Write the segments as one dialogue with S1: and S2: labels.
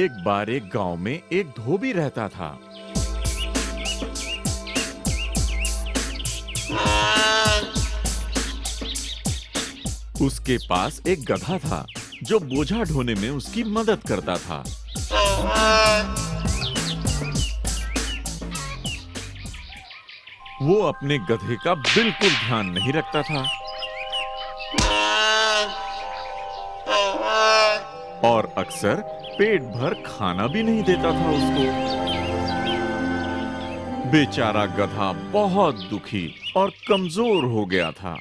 S1: एक बार एक गांव में एक धोबी रहता था। उसके पास एक गधा था जो बोझा ढोने में उसकी मदद करता था। वो अपने गधे का बिल्कुल ध्यान नहीं रखता था और अक्सर पेट भर खाना भी नहीं देता था उसको। बेचारा गधा बहुत दुखी और कमजोर हो गया था।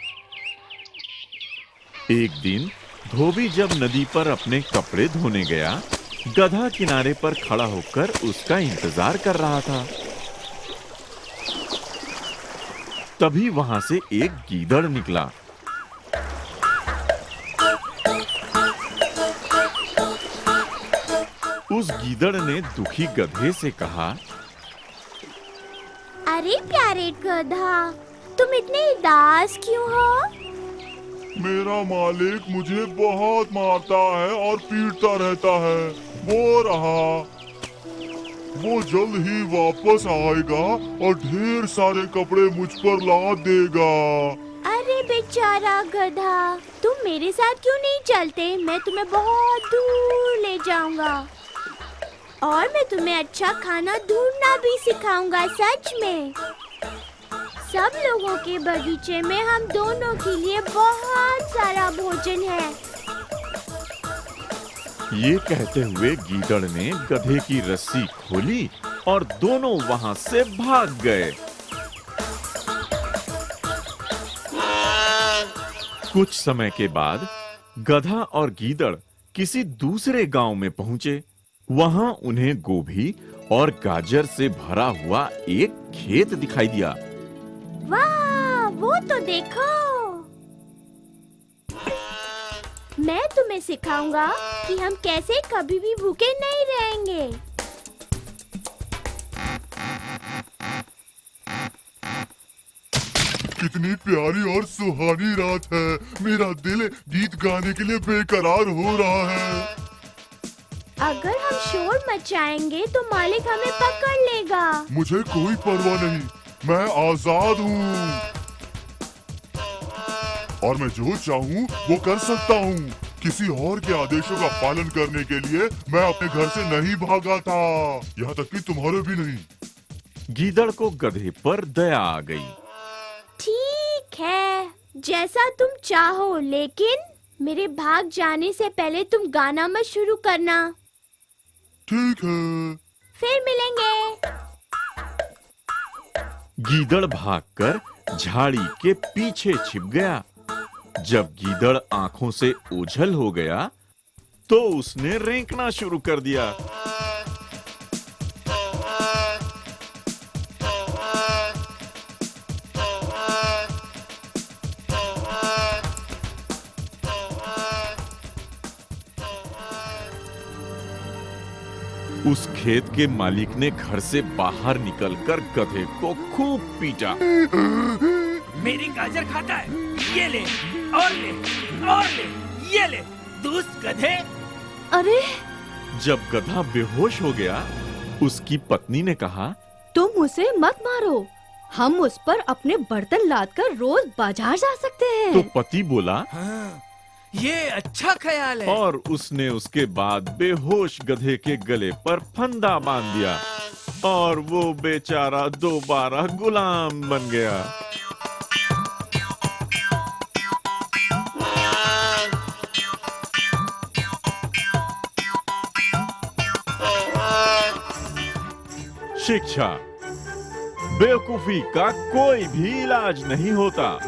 S1: एक दिन धोबी जब नदी पर अपने कपड़े धोने गया, गधा किनारे पर खड़ा होकर उसका इंतजार कर रहा था। तभी वहां से एक गीदड़ निकला। उस गीदड़ ने दुखी गधे से कहा,
S2: अरे प्यारे गधा, तुम इतने उदास क्यों हो?
S3: मेरा मालिक मुझे बहुत मारता है और पीटता रहता है। वो रहा, वो जल्द ही वापस आएगा और ढेर सारे कपड़े मुझ पर लाद देगा।
S2: अरे बेचारा गधा, तुम मेरे साथ क्यों नहीं चलते? मैं तुम्हें बहुत दूर ले जाऊंगा और मैं तुम्हें अच्छा खाना ढूंढना भी सिखाऊंगा। सच में सब लोगों के बगीचे में हम दोनों के लिए बहुत सारा भोजन है।
S1: ये कहते हुए गीदड़ ने गधे की रस्सी खोली और दोनों वहां से भाग गए। कुछ समय के बाद गधा और गीदड़ किसी दूसरे गांव में पहुंचे। वहां उन्हें गोभी और गाजर से भरा हुआ एक खेत दिखाई दिया।
S2: वाह, वो तो देखो। मैं तुम्हें सिखाऊंगा कि हम कैसे कभी भी भूखे नहीं रहेंगे।
S3: कितनी प्यारी और सुहानी रात है। मेरा दिल गीत गाने के लिए बेकरार हो रहा है।
S2: अगर हम शोर मचाएंगे तो मालिक हमें पकड़ लेगा।
S3: मुझे कोई परवाह नहीं, मैं आजाद हूँ और मैं जो चाहूँ वो कर सकता हूँ। किसी और के आदेशों का पालन करने के लिए मैं अपने घर से नहीं भागा था, यहाँ तक कि तुम्हारे भी नहीं।
S1: गीदड़ को गधे पर दया आ गई।
S2: ठीक है, जैसा तुम चाहो, लेकिन मेरे भाग जाने से पहले तुम गाना मत शुरू करना।
S3: ठीक है,
S2: फिर मिलेंगे।
S1: गीदड़ भागकर झाड़ी के पीछे छिप गया। जब गीदड़ आंखों से ओझल हो गया तो उसने रेंकना शुरू कर दिया। उस खेत के मालिक ने घर से बाहर निकलकर गधे को खूब पीटा।
S4: मेरी गाजर खाता है, ये ले और ले और ले, ये ले, दुष्ट गधे।
S2: अरे,
S1: जब गधा बेहोश हो गया, उसकी पत्नी ने कहा,
S5: तुम उसे मत मारो, हम उस पर अपने बर्तन लादकर रोज बाजार जा सकते हैं।
S1: तो पति बोला,
S4: हाँ, ये अच्छा ख्याल है।
S1: और उसने उसके बाद बेहोश गधे के गले पर फंदा बांध दिया और वो बेचारा दोबारा गुलाम बन गया। शिक्षा, बेवकूफी का कोई भी इलाज नहीं होता।